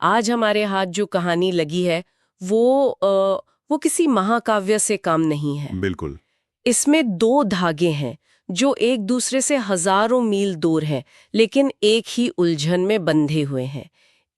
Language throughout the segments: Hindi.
आज हमारे हाथ जो कहानी लगी है वो किसी महाकाव्य से कम नहीं है। बिल्कुल। इसमें दो धागे हैं जो एक दूसरे से हजारों मील दूर हैं, लेकिन एक ही उलझन में बंधे हुए हैं।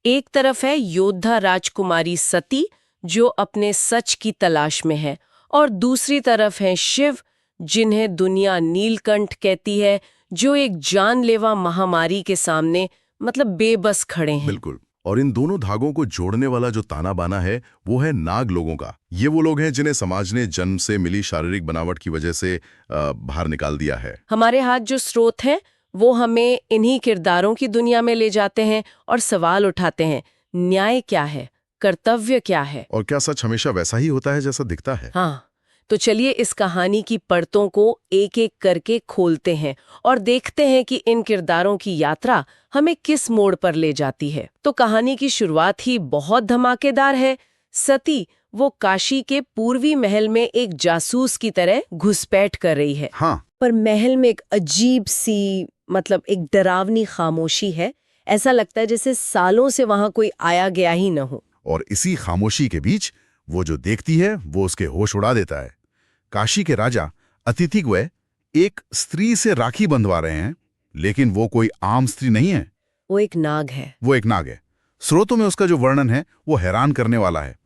एक तरफ है योद्धा राजकुमारी सती जो अपने सच की तलाश में है, और दूसरी तरफ है शिव जिन्हें दुनिया नीलकंठ कहती है, जो एक जानलेवा महामारी के सामने बेबस खड़े हैं। बिल्कुल। और इन दोनों धागों को जोड़ने वाला जो ताना बाना है वो है नाग लोगों का। ये वो लोग हैं जिन्हें समाज ने जन्म से मिली शारीरिक बनावट की वजह से बाहर निकाल दिया है। हमारे हाथ जो स्रोत हैं वो हमें इन्हीं किरदारों की दुनिया में ले जाते हैं और सवाल उठाते हैं, न्याय क्या है, कर्तव्य क्या है, और क्या सच हमेशा वैसा ही होता है जैसा दिखता है। हाँ, तो चलिए इस कहानी की परतों को एक एक करके खोलते हैं और देखते हैं कि इन किरदारों की यात्रा हमें किस मोड़ पर ले जाती है। तो कहानी की शुरुआत ही बहुत धमाकेदार है। सती वो काशी के पूर्वी महल में एक जासूस की तरह घुसपैठ कर रही है। हाँ। पर महल में एक अजीब सी एक डरावनी खामोशी है। ऐसा लगता है जैसे सालों से वहां कोई आया गया ही न हो। और इसी खामोशी के बीच वो जो देखती है वो उसके होश उड़ा देता है। काशी के राजा अतिथि ग्वय एक स्त्री से राखी बंधवा रहे हैं, लेकिन वो कोई आम स्त्री नहीं है। वो एक नाग है। वो एक नाग है। स्रोतों में उसका जो वर्णन है वो हैरान करने वाला है।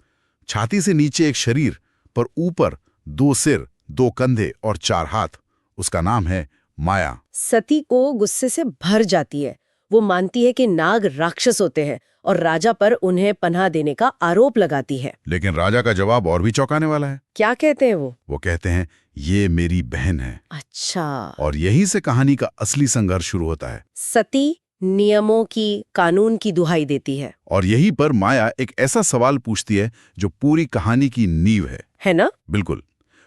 छाती से नीचे एक शरीर, पर ऊपर 2 सिर, 2 कंधे और 4 हाथ। उसका नाम है माया। सती को गुस्से से भर जाती है। वो मानती है कि नाग राक्षस होते हैं और राजा पर उन्हें पनाह देने का आरोप लगाती है। लेकिन राजा का जवाब और भी चौंकाने वाला है। क्या कहते हैं वो? वो कहते हैं ये मेरी बहन है। अच्छा। और यहीं से कहानी का असली संघर्ष शुरू होता है। सती नियमों की, कानून की दुहाई देती है, और यहीं पर माया एक ऐसा सवाल पूछती है जो पूरी कहानी की नींव है ना? बिल्कुल।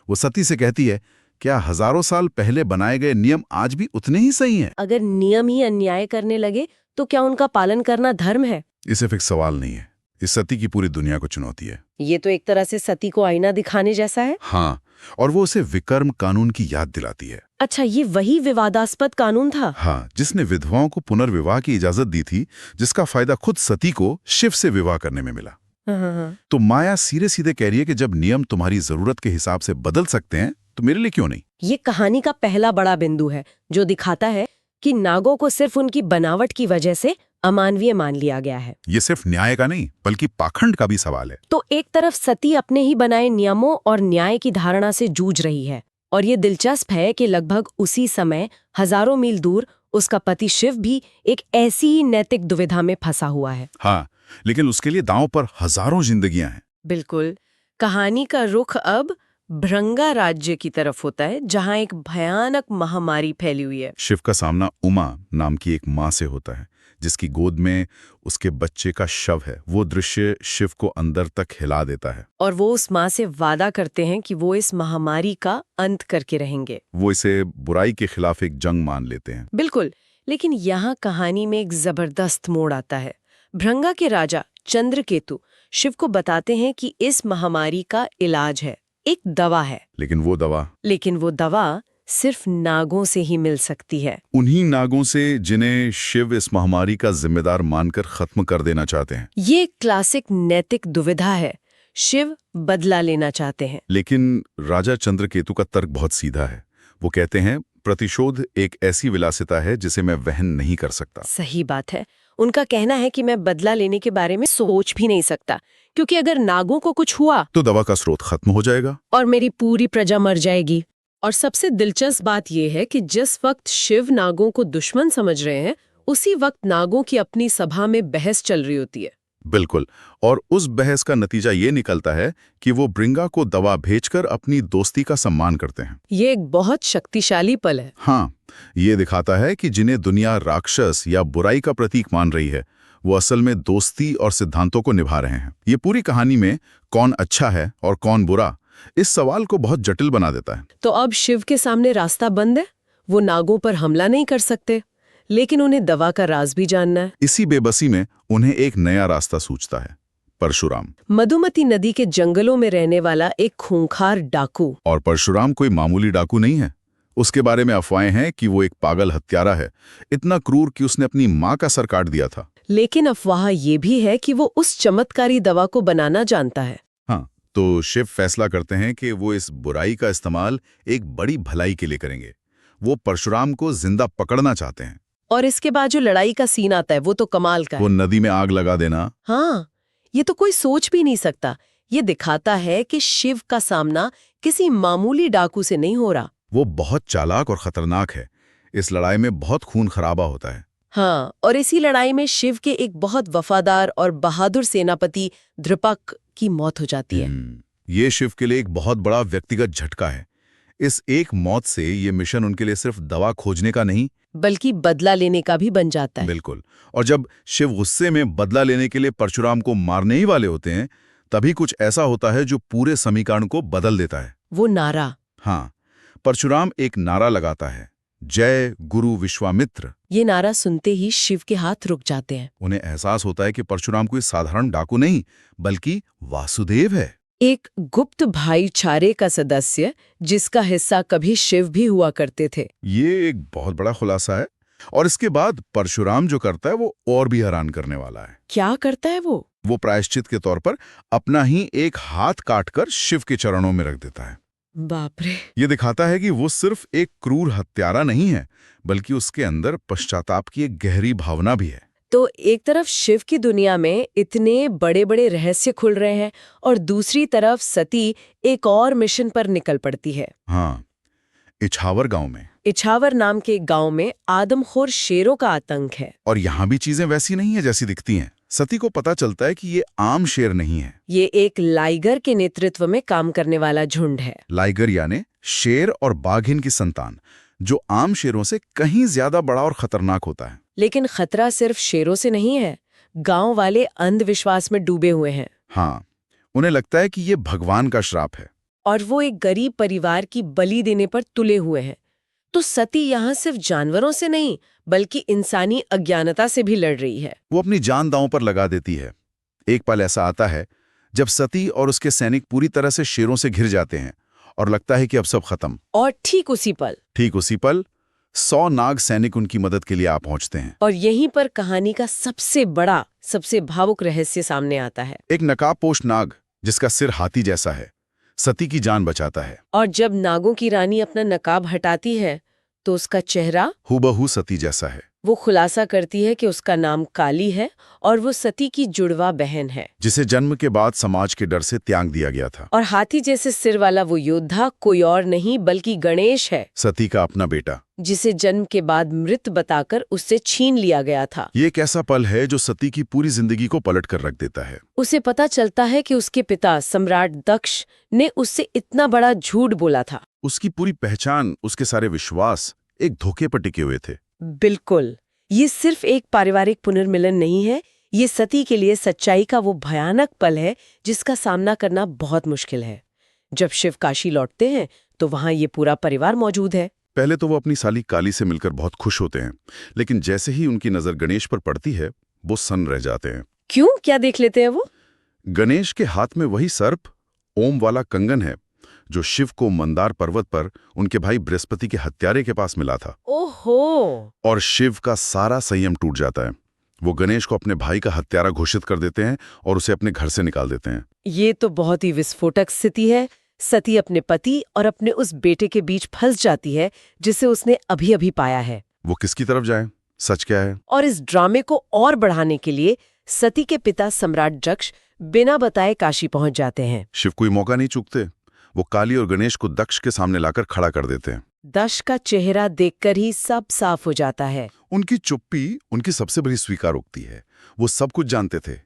वो सती से कहती है, क्या हजारों साल पहले बनाए गए नियम आज भी उतने ही सही हैं? अगर नियम ही अन्याय करने लगे तो क्या उनका पालन करना धर्म है? ये सिर्फ एक सवाल नहीं है, इस सती की पूरी दुनिया को चुनौती है। ये तो एक तरह से सती को आईना दिखाने जैसा है। हाँ, और वो उसे विकर्म कानून की याद दिलाती है। अच्छा, ये वही विवादास्पद कानून था? हाँ, जिसने विधवाओं को पुनर्विवाह की इजाजत दी थी, जिसका फायदा खुद सती को शिव से विवाह करने में मिला। हाँ। तो माया सीधे सीधे कह रही है कि जब नियम तुम्हारी जरूरत के हिसाब से बदल सकते हैं तो मेरे लिए क्यों नहीं। ये कहानी का पहला बड़ा बिंदु है जो दिखाता है कि नागों को सिर्फ उनकी बनावट की वजह से अमानवीय मान लिया गया है। ये सिर्फ न्याय का नहीं बल्कि पाखंड का भी सवाल है। तो एक तरफ सती अपने ही बनाए नियमों और न्याय की धारणा से जूझ रही है, और ये दिलचस्प है कि लगभग उसी समय हजारों मील दूर उसका पति शिव भी एक ऐसी ही नैतिक दुविधा में फंसा हुआ है। हाँ, लेकिन उसके लिए दांव पर हजारों जिंदगियां हैं। बिल्कुल। कहानी का रुख अब भृंगा राज्य की तरफ होता है, जहां एक भयानक महामारी फैली हुई है। शिव का सामना उमा नाम की एक माँ से होता है, जिसकी गोद में उसके बच्चे का शव है। वो दृश्य शिव को अंदर तक हिला देता है। और वो उस माँ से वादा करते हैं कि वो इस महामारी का अंत करके रहेंगे। वो इसे बुराई के खिलाफ एक जंग मान लेते हैं। बिल्कुल। लेकिन यहाँ कहानी में एक जबरदस्त मोड़ आता है। भृंगा के राजा चंद्रकेतु शिव को बताते हैं कि इस महामारी का इलाज है, एक दवा है। लेकिन वो दवा सिर्फ नागों से ही मिल सकती है। उन्हीं नागों से जिन्हें शिव इस महामारी का जिम्मेदार मानकर खत्म कर देना चाहते हैं। ये क्लासिक नैतिक दुविधा है। शिव बदला लेना चाहते हैं, लेकिन राजा चंद्रकेतु का तर्क बहुत सीधा है। वो कहते हैं प्रतिशोध एक ऐसी विलासिता है जिसे मैं वहन नहीं कर सकता। सही बात है। उनका कहना है कि मैं बदला लेने के बारे में सोच भी नहीं सकता, क्योंकि अगर नागों को कुछ हुआ तो दवा का स्रोत खत्म हो जाएगा और मेरी पूरी प्रजा मर जाएगी। और सबसे दिलचस्प बात यह है कि जिस वक्त शिव नागों को दुश्मन समझ रहे हैं, उसी वक्त नागों की अपनी सभा में बहस चल रही होती है। बिल्कुल। और उस बहस का नतीजा ये निकलता है कि वो भृंगा को दवा भेजकर अपनी दोस्ती का सम्मान करते हैं। ये एक बहुत शक्तिशाली पल है। हाँ, ये दिखाता है कि जिन्हें दुनिया राक्षस या बुराई का प्रतीक मान रही है, वो असल में दोस्ती और सिद्धांतों को निभा रहे हैं। ये पूरी कहानी में कौन अच्छा है और कौन बुरा, इस सवाल को बहुत जटिल बना देता है। तो अब शिव के सामने रास्ता बंद है। वो नागों पर हमला नहीं कर सकते, लेकिन उन्हें दवा का राज भी जानना है। इसी बेबसी में उन्हें एक नया रास्ता सूझता है, परशुराम। मधुमती नदी के जंगलों में रहने वाला एक खूंखार डाकू। और परशुराम कोई मामूली डाकू नहीं है। उसके बारे में अफवाहें हैं कि वो एक पागल हत्यारा है, इतना क्रूर कि उसने अपनी माँ का सर काट दिया था। लेकिन अफवाह ये भी है कि वो उस चमत्कारी दवा को बनाना जानता है। हाँ, तो शिव फैसला करते हैं कि वो इस बुराई का इस्तेमाल एक बड़ी भलाई के लिए करेंगे। वो परशुराम को जिंदा पकड़ना चाहते हैं। और इसके बाद जो लड़ाई का सीन आता है वो तो कमाल का वो है। नदी में आग लगा देना। हाँ, ये तो कोई सोच भी नहीं सकता। ये दिखाता है कि शिव का सामना किसी मामूली डाकू से नहीं हो रहा। वो बहुत चालाक और खतरनाक है। इस लड़ाई में बहुत खून खराबा होता है। हाँ, और इसी लड़ाई में शिव के एक बहुत वफादार और बहादुर सेनापति द्रुपद की मौत हो जाती है। ये शिव के लिए एक बहुत बड़ा व्यक्तिगत झटका है। इस एक मौत से ये मिशन उनके लिए सिर्फ दवा खोजने का नहीं, बल्कि बदला लेने का भी बन जाता है। बिल्कुल। और जब शिव गुस्से में बदला लेने के लिए परशुराम को मारने ही वाले होते हैं, तभी कुछ ऐसा होता है जो पूरे समीकरण को बदल देता है। वो नारा। हाँ, परशुराम एक नारा लगाता है, जय गुरु विश्वामित्र। ये नारा सुनते ही शिव के हाथ रुक जाते हैं। उन्हें एहसास होता है कि परशुराम कोई साधारण डाकू नहीं, बल्कि वासुदेव है। एक गुप्त भाईचारे का सदस्य जिसका हिस्सा कभी शिव भी हुआ करते थे। ये एक बहुत बड़ा खुलासा है। और इसके बाद परशुराम जो करता है वो और भी हैरान करने वाला है। क्या करता है वो? वो प्रायश्चित के तौर पर अपना ही एक हाथ काटकर शिव के चरणों में रख देता है। बाप रे। ये दिखाता है कि वो सिर्फ एक क्रूर हत्यारा नहीं है, बल्कि उसके अंदर पश्चाताप की एक गहरी भावना भी है। तो एक तरफ शिव की दुनिया में इतने बड़े बड़े रहस्य खुल रहे हैं और दूसरी तरफ सती एक और मिशन पर निकल पड़ती है। हाँ, इछावर गांव में। इछावर नाम के गांव में आदमखोर शेरों का आतंक है। और यहाँ भी चीजें वैसी नहीं है जैसी दिखती हैं। सती को पता चलता है कि ये आम शेर नहीं है। ये एक लाइगर के नेतृत्व में काम करने वाला झुंड है। लाइगर यानी शेर और बाघिन की संतान, जो आम शेरों से कहीं ज्यादा बड़ा और खतरनाक होता है। लेकिन खतरा सिर्फ शेरों से नहीं है। गांव वाले अंधविश्वास में डूबे हुए हैं। हाँ, उन्हें लगता है कि ये भगवान का श्राप है। और वो एक गरीब परिवार की बलि देने पर तुले हुए हैं। तो सती यहाँ सिर्फ जानवरों से नहीं, बल्कि इंसानी अज्ञानता से भी लड़ रही है। वो अपनी जान दांव पर लगा देती है। एक पल ऐसा आता है जब सती और उसके सैनिक पूरी तरह से शेरों से घिर जाते हैं और लगता है कि अब सब खत्म। और ठीक उसी पल 100 नाग सैनिक उनकी मदद के लिए आ पहुंचते हैं। और यहीं पर कहानी का सबसे बड़ा, सबसे भावुक रहस्य सामने आता है। एक नकाबपोश नाग जिसका सिर हाथी जैसा है, सती की जान बचाता है। और जब नागों की रानी अपना नकाब हटाती है तो उसका चेहरा हूबहू सती जैसा है। वो खुलासा करती है कि उसका नाम काली है और वो सती की जुड़वा बहन है, जिसे जन्म के बाद समाज के डर से त्याग दिया गया था। और हाथी जैसे सिर वाला वो योद्धा कोई और नहीं बल्कि गणेश है, सती का अपना बेटा, जिसे जन्म के बाद मृत बताकर उससे छीन लिया गया था। ये एक ऐसा पल है जो सती की पूरी जिंदगी को पलट कर रख देता है। उसे पता चलता है कि उसके पिता सम्राट दक्ष ने उससे इतना बड़ा झूठ बोला था। उसकी पूरी पहचान, उसके सारे विश्वास एक धोखे पर टिके हुए थे। बिल्कुल, ये सिर्फ एक पारिवारिक पुनर्मिलन नहीं है, ये सती के लिए सच्चाई का वो भयानक पल है जिसका सामना करना बहुत मुश्किल है। जब शिव काशी लौटते हैं तो वहां ये पूरा परिवार मौजूद है। पहले तो वो अपनी साली काली से मिलकर बहुत खुश होते हैं, लेकिन जैसे ही उनकी नजर गणेश पर पड़ती है, वो सन्न रह जाते हैं। क्यों? क्या देख लेते हैं वो? गणेश के हाथ में वही सर्प, ओम वाला कंगन है, जो शिव को मंदार पर्वत पर उनके भाई बृहस्पति के हत्यारे के पास मिला था। ओहो! और शिव का सारा संयम टूट जाता है। वो गणेश को अपने भाई का हत्यारा घोषित कर देते हैं और उसे अपने घर से निकाल देते हैं। ये तो बहुत ही विस्फोटक स्थिति है। सती अपने पति और अपने उस बेटे के बीच फंस जाती है जिसे उसने अभी अभी पाया है। वो किसकी तरफ जाए? सच क्या है? और इस ड्रामे को और बढ़ाने के लिए सती के पिता सम्राट दक्ष बिना बताए काशी पहुंच जाते हैं। शिव कोई मौका नहीं चूकते। वो काली और गणेश को दक्ष के सामने लाकर खड़ा कर देते हैं। दक्ष का चेहरा देखकर ही सब साफ हो जाता है। उनकी चुप्पी उनकी सबसे बड़ी स्वीकारोक्ति है। वो सब कुछ जानते थे।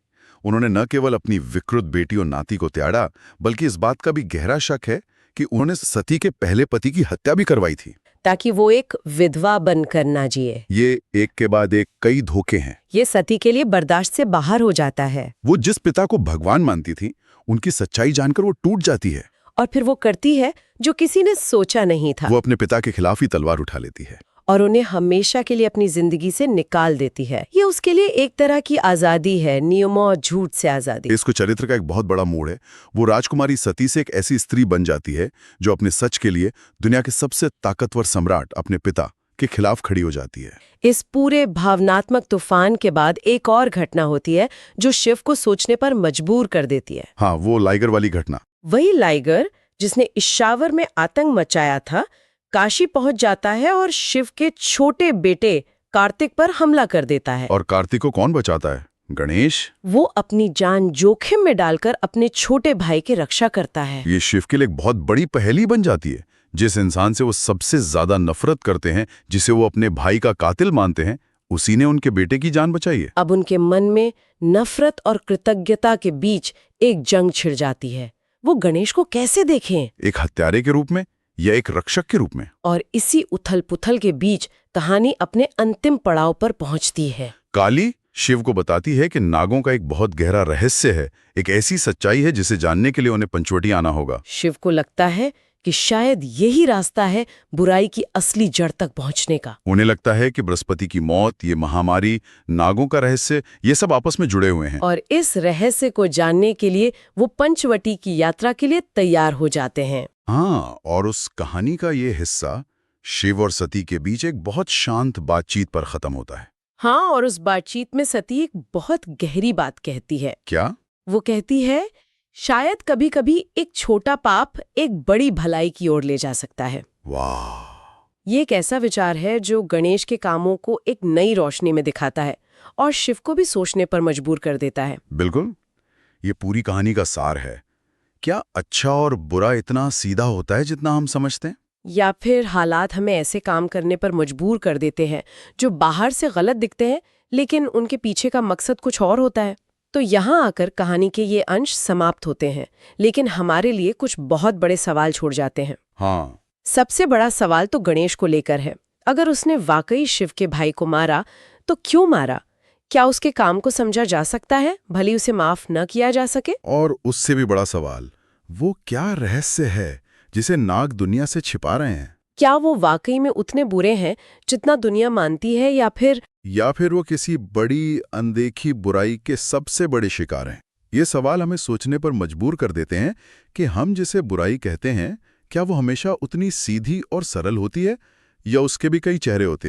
उन्होंने न केवल अपनी विकृत बेटी और नाती को त्यागा, बल्कि इस बात का भी गहरा शक है कि उन्होंने सती के पहले पति की हत्या भी करवाई थी, ताकि वो एक विधवा बनकर ना जिए। ये एक के बाद एक कई धोखे हैं। ये सती के लिए बर्दाश्त से बाहर हो जाता है। वो जिस पिता को भगवान मानती थी, उनकी सच्चाई जानकर वो टूट जाती है। और फिर वो करती है जो किसी ने सोचा नहीं था। वो अपने पिता के खिलाफ ही तलवार उठा लेती है। और उन्हें हमेशा के लिए अपनी जिंदगी से निकाल देती है। ये उसके लिए एक तरह की आजादी है, नियमों और झूठ से आजादी। इसको चरित्र का एक बहुत बड़ा मोड़ है। वो राजकुमारी सती से एक ऐसी स्त्री बन जाती है जो अपने सच के लिए दुनिया के सबसे ताकतवर सम्राट अपने पिता के खिलाफ खड़ी हो जाती है। इस पूरे भावनात्मक तूफान के बाद एक और घटना होती है जो शिव को सोचने पर मजबूर कर देती है। हाँ, वो लाइगर वाली घटना। वही लाइगर जिसने इशावर में आतंक मचाया था, काशी पहुंच जाता है और शिव के छोटे बेटे कार्तिक पर हमला कर देता है। और कार्तिक को कौन बचाता है? गणेश। वो अपनी जान जोखिम में डालकर अपने छोटे भाई की रक्षा करता है। ये शिव के लिए एक बहुत बड़ी पहेली बन जाती है। जिस इंसान से वो सबसे ज्यादा नफरत करते हैं, जिसे वो अपने भाई का कातिल मानते हैं, उसी ने उनके बेटे की जान बचाई है। अब उनके मन में नफरत और कृतज्ञता के बीच एक जंग छिड़ जाती है। वो गणेश को कैसे देखें? एक हत्यारे के रूप में या एक रक्षक के रूप में? और इसी उथल-पुथल के बीच कहानी अपने अंतिम पड़ाव पर पहुंचती है। काली शिव को बताती है कि नागों का एक बहुत गहरा रहस्य है, एक ऐसी सच्चाई है जिसे जानने के लिए उन्हें पंचवटी आना होगा। शिव को लगता है कि शायद यही रास्ता है बुराई की असली जड़ तक पहुंचने का। उन्हें लगता है कि बृहस्पति की मौत, ये महामारी, नागों का रहस्य, ये सब आपस में जुड़े हुए हैं। और इस रहस्य को जानने के लिए वो पंचवटी की यात्रा के लिए तैयार हो जाते हैं। हाँ, और उस कहानी का ये हिस्सा शिव और सती के बीच एक बहुत शांत बातचीत पर खत्म होता है। हाँ, और उस बातचीत में सती एक बहुत गहरी बात कहती है। क्या? वो कहती है, शायद कभी-कभी एक छोटा पाप एक बड़ी भलाई की ओर ले जा सकता है। वाह! ये एक ऐसा विचार है जो गणेश के कामों को एक नई रोशनी में दिखाता है और शिव को भी सोचने पर मजबूर कर देता है। बिल्कुल, ये पूरी कहानी का सार है। क्या अच्छा और बुरा इतना सीधा होता है जितना हम समझते हैं? या फिर हालात हमें ऐसे काम करने पर मजबूर कर देते हैं जो बाहर से गलत दिखते हैं, लेकिन उनके पीछे का मकसद कुछ और होता है। तो यहाँ आकर कहानी के ये अंश समाप्त होते हैं, लेकिन हमारे लिए कुछ बहुत बड़े सवाल छोड़ जाते हैं। हाँ। सबसे बड़ा सवाल तो गणेश को लेकर है। अगर उसने वाकई शिव के भाई को मारा, तो क्यों मारा? क्या उसके काम को समझा जा सकता है, भले उसे माफ न किया जा सके? और उससे भी बड़ा सवाल, वो क्या रहस्य है जिसे नाग दुनिया से छिपा रहे हैं? क्या वो वाकई में उतने बुरे हैं जितना दुनिया मानती है, या फिर वो किसी बड़ी अनदेखी बुराई के सबसे बड़े शिकार हैं? ये सवाल हमें सोचने पर मजबूर कर देते हैं कि हम जिसे बुराई कहते हैं, क्या वो हमेशा उतनी सीधी और सरल होती है, या उसके भी कई चेहरे होते हैं?